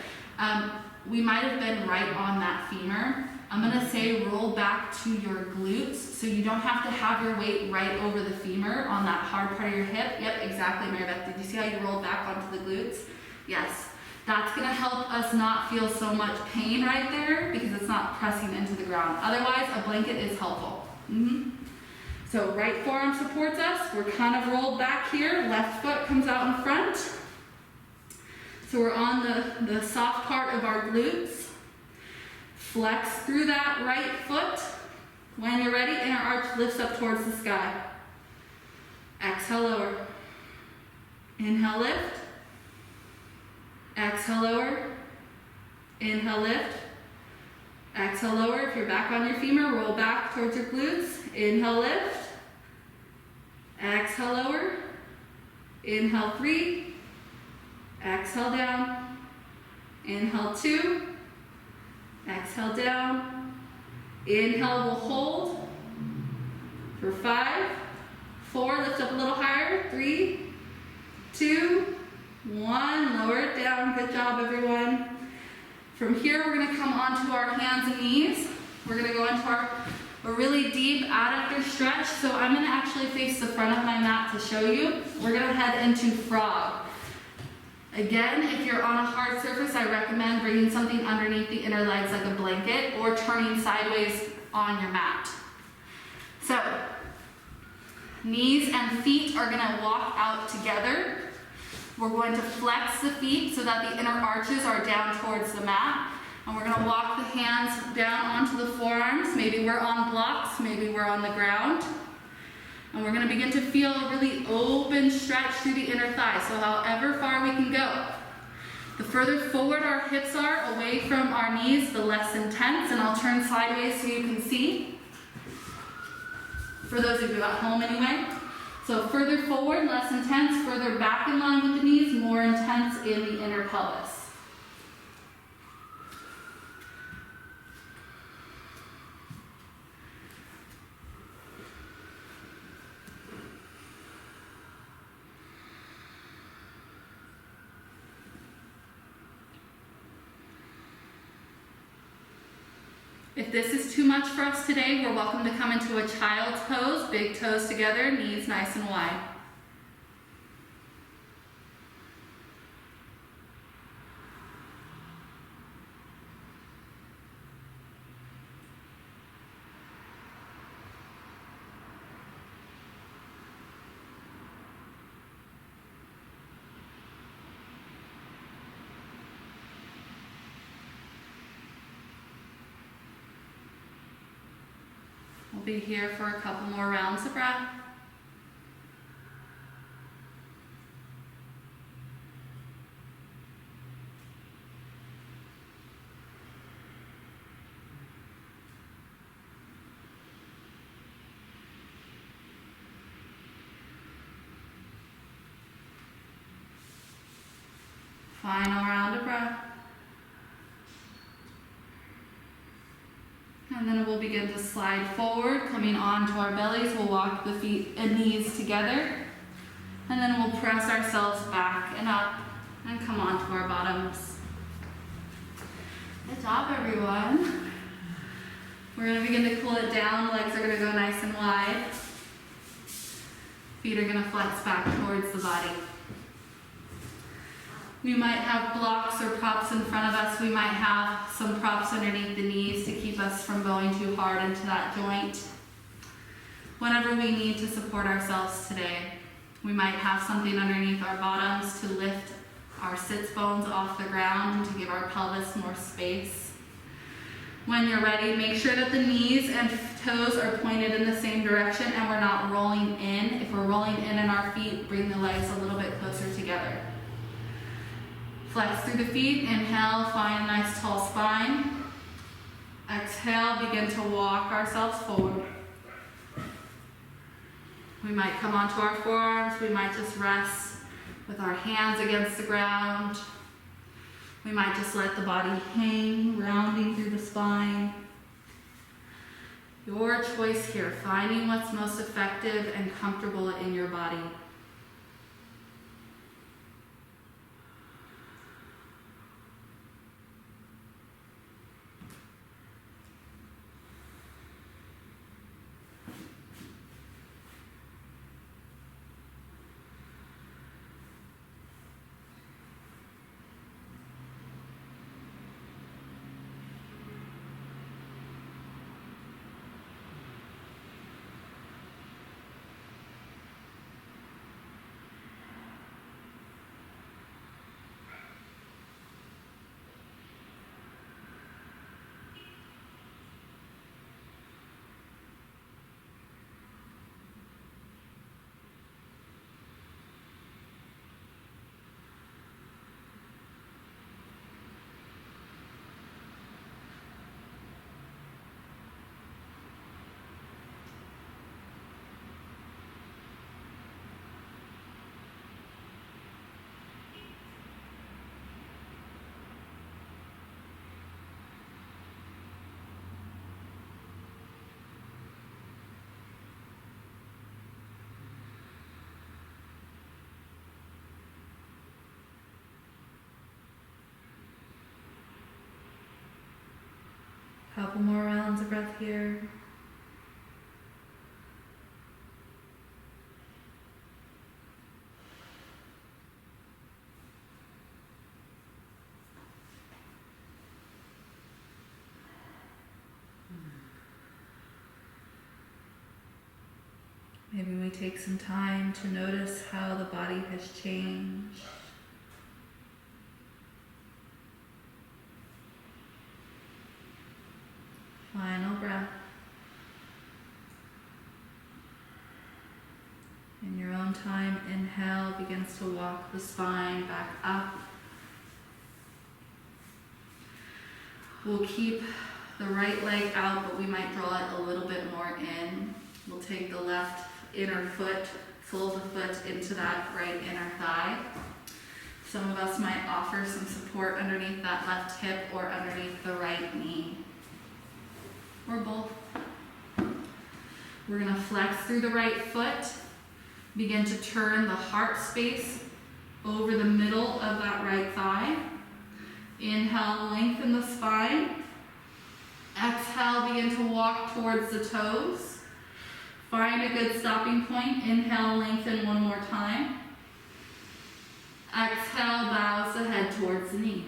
we might have been right on that femur. I'm gonna say roll back to your glutes so you don't have to have your weight right over the femur on that hard part of your hip. Yep, exactly, Mary Beth. Did you see how you rolled back onto the glutes? Yes. That's gonna help us not feel so much pain right there because it's not pressing into the ground. Otherwise, a blanket is helpful. So right forearm supports us. We're kind of rolled back here. Left foot comes out in front. So we're on the soft part of our glutes. Flex through that right foot. When you're ready, inner arch lifts up towards the sky. Exhale, lower. Inhale, lift. Exhale, lower. Inhale, lift. Exhale, lower. If you're back on your femur, roll back towards your glutes. Inhale, lift. Exhale, lower. Inhale, 3. Exhale, down. Inhale, 2. Exhale, down. Inhale, we'll hold for 5, 4, lift up a little higher, 3, 2, 1, lower it down. Good job, everyone. From here, we're gonna come onto our hands and knees. We're gonna go into a really deep adductor stretch. So I'm gonna actually face the front of my mat to show you. We're gonna head into frog. Again, if you're on a hard surface, I recommend bringing something underneath the inner legs like a blanket or turning sideways on your mat. So, knees and feet are gonna walk out together. We're going to flex the feet so that the inner arches are down towards the mat. And we're gonna walk the hands down onto the forearms. Maybe we're on blocks, maybe we're on the ground. And we're gonna begin to feel a really open stretch through the inner thigh, so however far we can go. The further forward our hips are away from our knees, the less intense, and I'll turn sideways so you can see. For those of you at home anyway. So further forward, less intense, further back in line with the knees, more intense in the inner pelvis. If this is too much for us today, we're welcome to come into a child's pose, big toes together, knees nice and wide. We'll be here for a couple more rounds of breath. Final round of breath. And then we'll begin to slide forward, coming onto our bellies. We'll walk the feet and knees together. And then we'll press ourselves back and up and come onto our bottoms. Good job, everyone. We're gonna begin to cool it down. Legs are gonna go nice and wide. Feet are gonna flex back towards the body. We might have blocks or props in front of us. We might have some props underneath the knees to keep us from going too hard into that joint. Whatever we need to support ourselves today. We might have something underneath our bottoms to lift our sits bones off the ground and to give our pelvis more space. When you're ready, make sure that the knees and toes are pointed in the same direction and we're not rolling in. If we're rolling in our feet, bring the legs a little bit closer together. Flex through the feet. Inhale, find a nice tall spine. Exhale, begin to walk ourselves forward. We might come onto our forearms. We might just rest with our hands against the ground. We might just let the body hang, rounding through the spine. Your choice here, finding what's most effective and comfortable in your body. Couple more rounds of breath here. Maybe we take some time to notice how the body has changed. Final breath. In your own time, inhale begins to walk the spine back up. We'll keep the right leg out, but we might draw it a little bit more in. We'll take the left inner foot, fold the foot into that right inner thigh. Some of us might offer some support underneath that left hip or underneath the right knee. Or both. We're gonna flex through the right foot, begin to turn the heart space over the middle of that right thigh. Inhale, lengthen the spine. Exhale, begin to walk towards the toes. Find a good stopping point. Inhale, lengthen one more time. Exhale, bows the head towards the knee.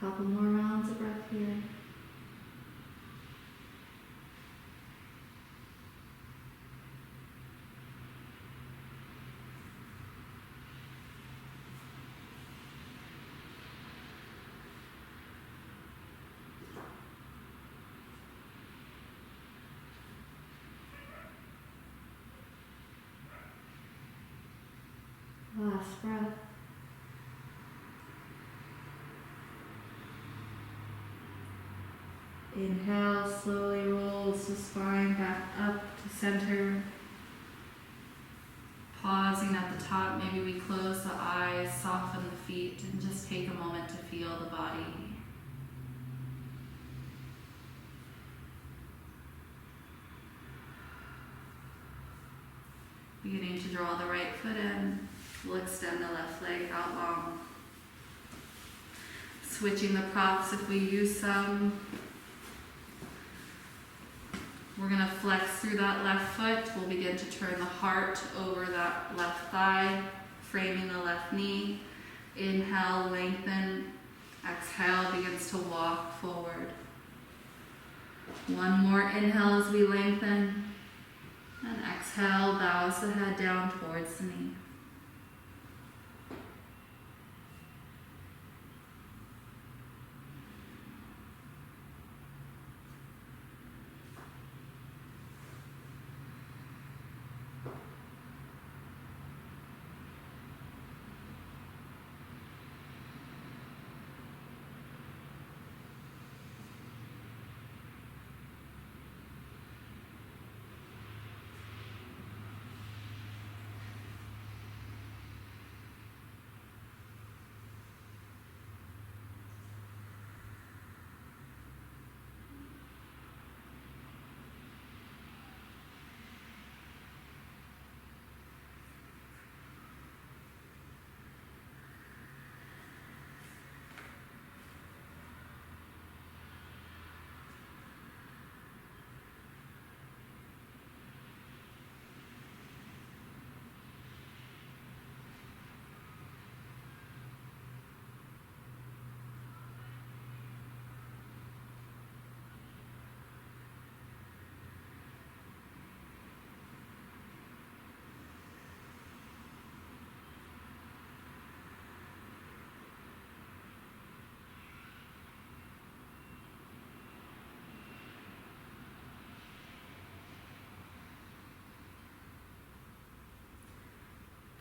Couple more rounds of breath here. Last breath. Inhale, slowly rolls the spine back up to center. Pausing at the top, maybe we close the eyes, soften the feet, and just take a moment to feel the body. Beginning to draw the right foot in, we'll extend the left leg out long. Switching the props if we use some. We're going to flex through that left foot. We'll begin to turn the heart over that left thigh, framing the left knee. Inhale, lengthen. Exhale, begins to walk forward. One more inhale as we lengthen. And exhale, bows the head down towards the knee.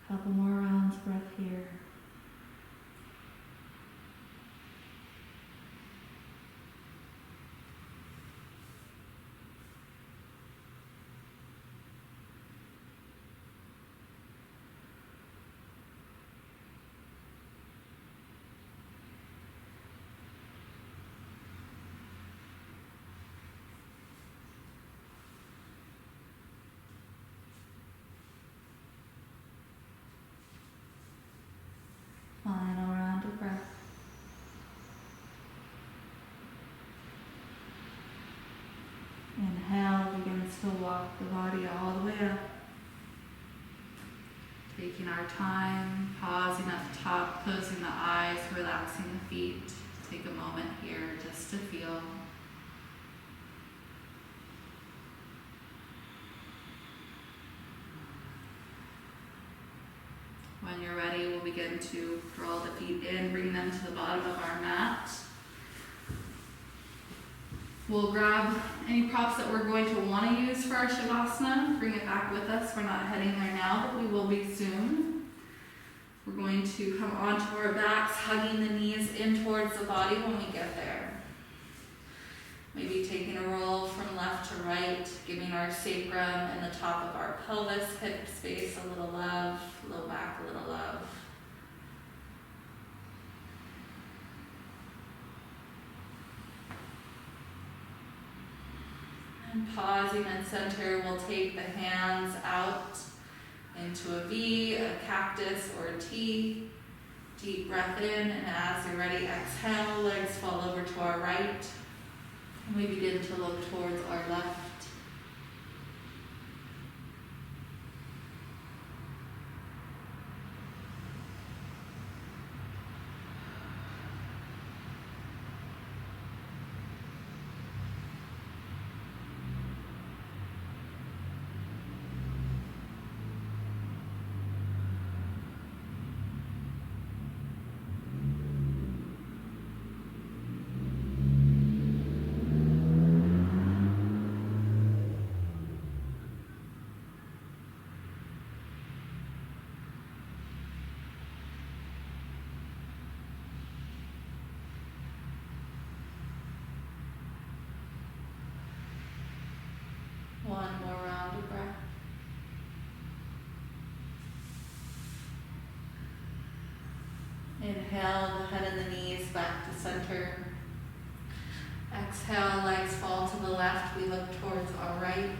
Couple more rounds, breath here. Final round of breath. Inhale begins to walk the body all the way up. Taking our time, pausing at the top, closing the eyes, relaxing the feet. Take a moment here just to feel. When you're ready, we'll begin to draw the feet in, bring them to the bottom of our mat. We'll grab any props that we're going to want to use for our Shavasana, bring it back with us. We're not heading there now, but we will be soon. We're going to come onto our backs, hugging the knees in towards the body when we get there. Maybe taking a roll from left to right, giving our sacrum and the top of our pelvis, hip space a little love, low back a little love. And pausing in center, we'll take the hands out into a V, a cactus, or a T. Deep breath in, and as you're ready, exhale, legs fall over to our right. And we begin to look towards our left. Exhale, legs fall to the left. We look towards our right.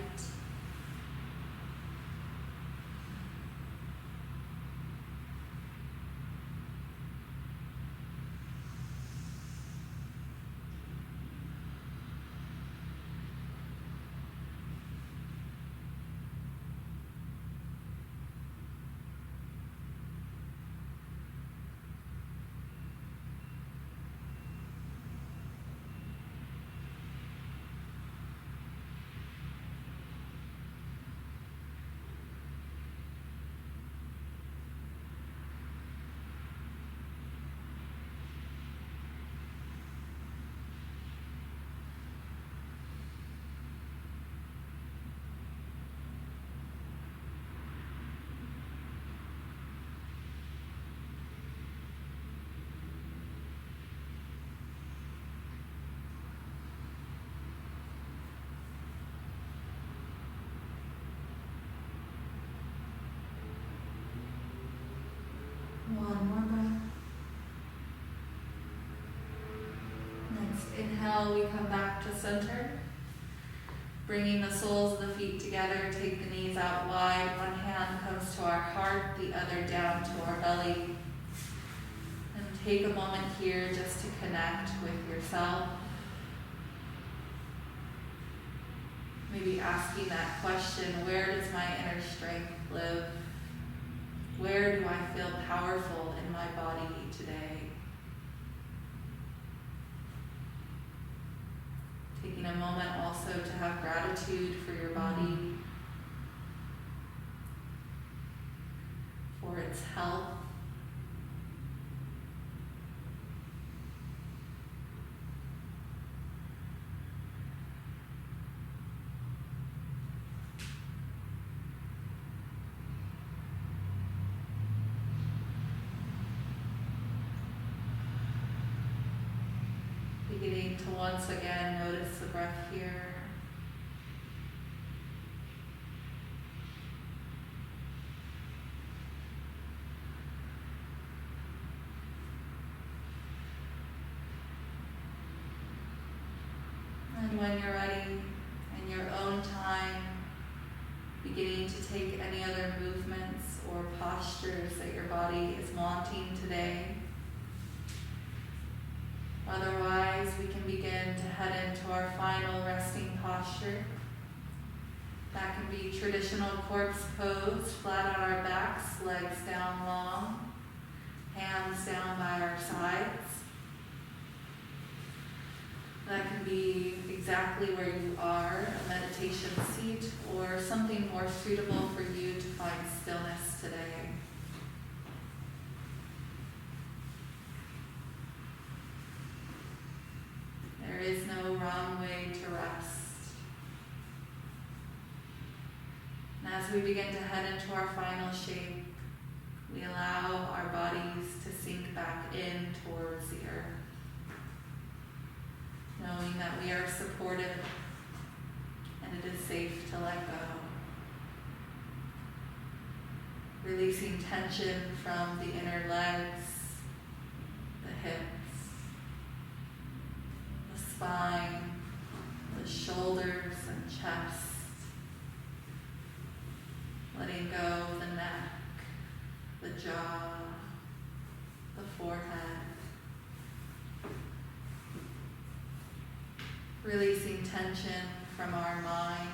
One more breath. Next inhale, we come back to center. Bringing the soles of the feet together, take the knees out wide. One hand comes to our heart, the other down to our belly. And take a moment here just to connect with yourself. Maybe asking that question, where does my inner strength live? Where do I feel powerful in my body today? Taking a moment also to have gratitude for your body, for its health. Beginning to once again notice the breath here. And when you're ready, in your own time, beginning to take any other movements or postures that your body is wanting today. Otherwise, we can begin to head into our final resting posture. That can be traditional corpse pose, flat on our backs, legs down long, hands down by our sides. That can be exactly where you are, a meditation seat, or something more suitable for you to find stillness today. There is no wrong way to rest. And as we begin to head into our final shape, we allow our bodies to sink back in towards the earth, knowing that we are supported and it is safe to let go. Releasing tension from the inner legs, the hips, spine, the shoulders and chest, letting go of the neck, the jaw, the forehead, releasing tension from our mind,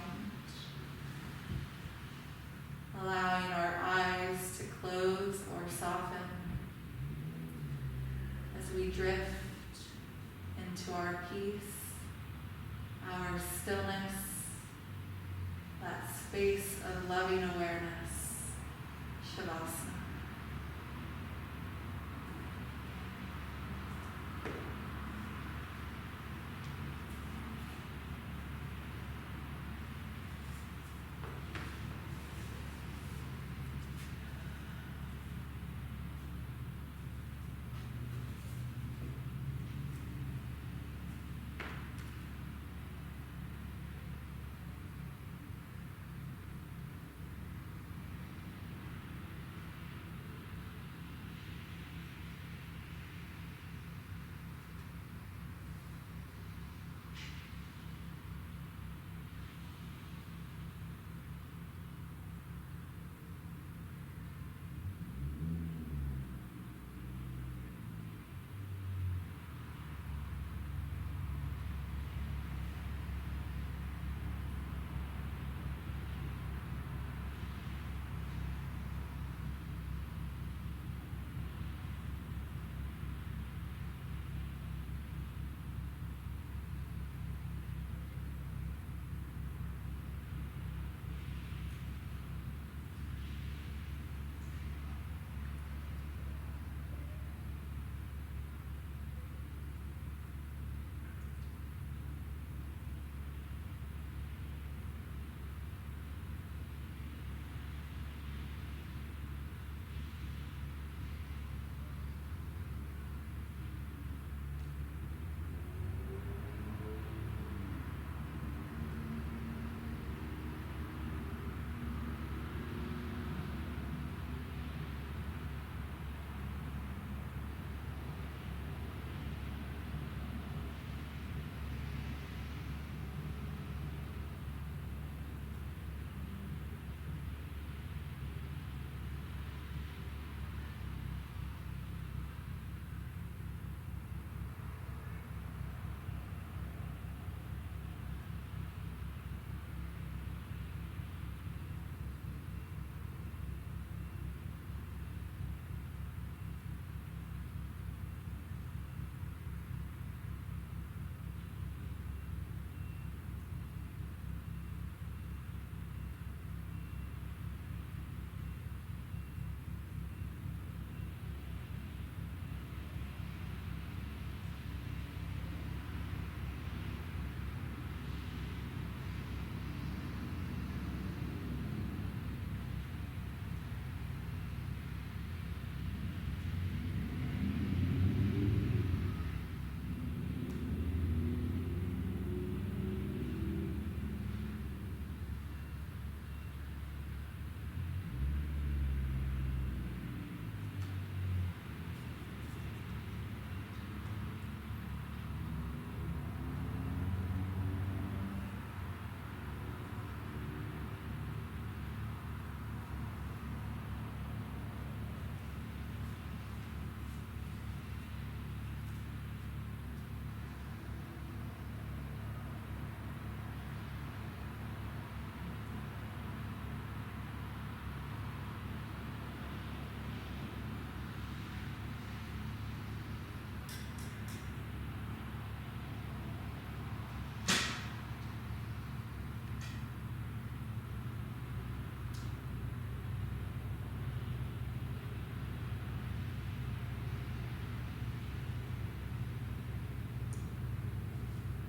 allowing our eyes to close or soften as we drift into our peace, our stillness, that space of loving awareness, Shavasana.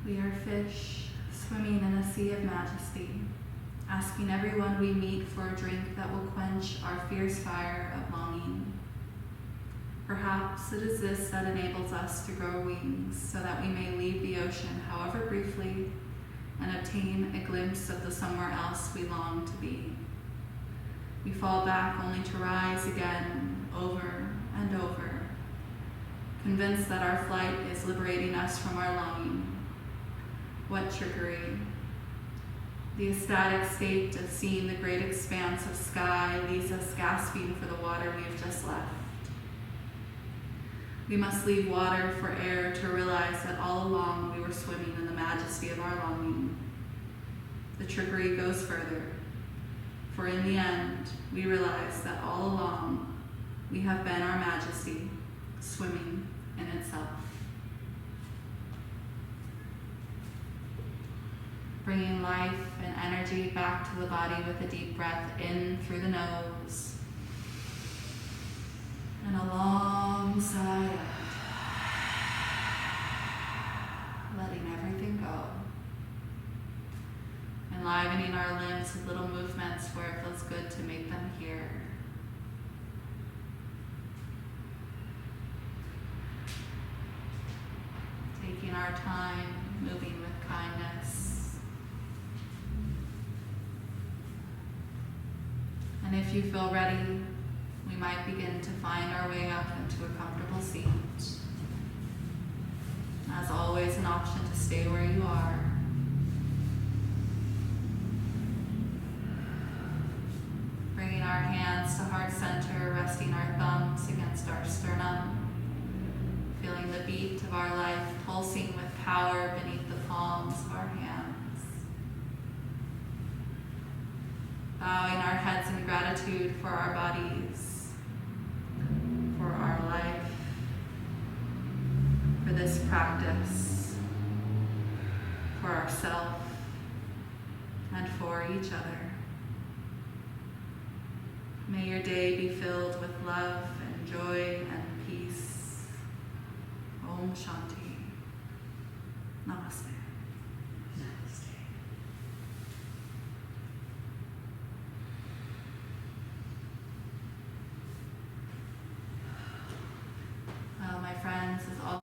We are fish swimming in a sea of majesty, asking everyone we meet for a drink that will quench our fierce fire of longing. Perhaps it is this that enables us to grow wings so that we may leave the ocean, however briefly, and obtain a glimpse of the somewhere else we long to be. We fall back only to rise again, over and over, convinced that our flight is liberating us from our longing. What trickery! The ecstatic state of seeing the great expanse of sky leaves us gasping for the water we have just left. We must leave water for air to realize that all along we were swimming in the majesty of our longing. The trickery goes further, for in the end, we realize that all along we have been our majesty, swimming in itself. Bringing life and energy back to the body with a deep breath in through the nose and a long sigh out, letting everything go. Enlivening our limbs with little movements where it feels good to make them here. Taking our time, moving with kindness. And if you feel ready, we might begin to find our way up into a comfortable seat. As always, an option to stay where you are. Bringing our hands to heart center, resting our thumbs against our sternum. Feeling the beat of our life pulsing with power beneath the palms of our hands. Bowing our heads in gratitude for our bodies, for our life, for this practice, for ourselves, and for each other. May your day be filled with love and joy and peace. Om Shanti. Namaste. Well, my friends, as all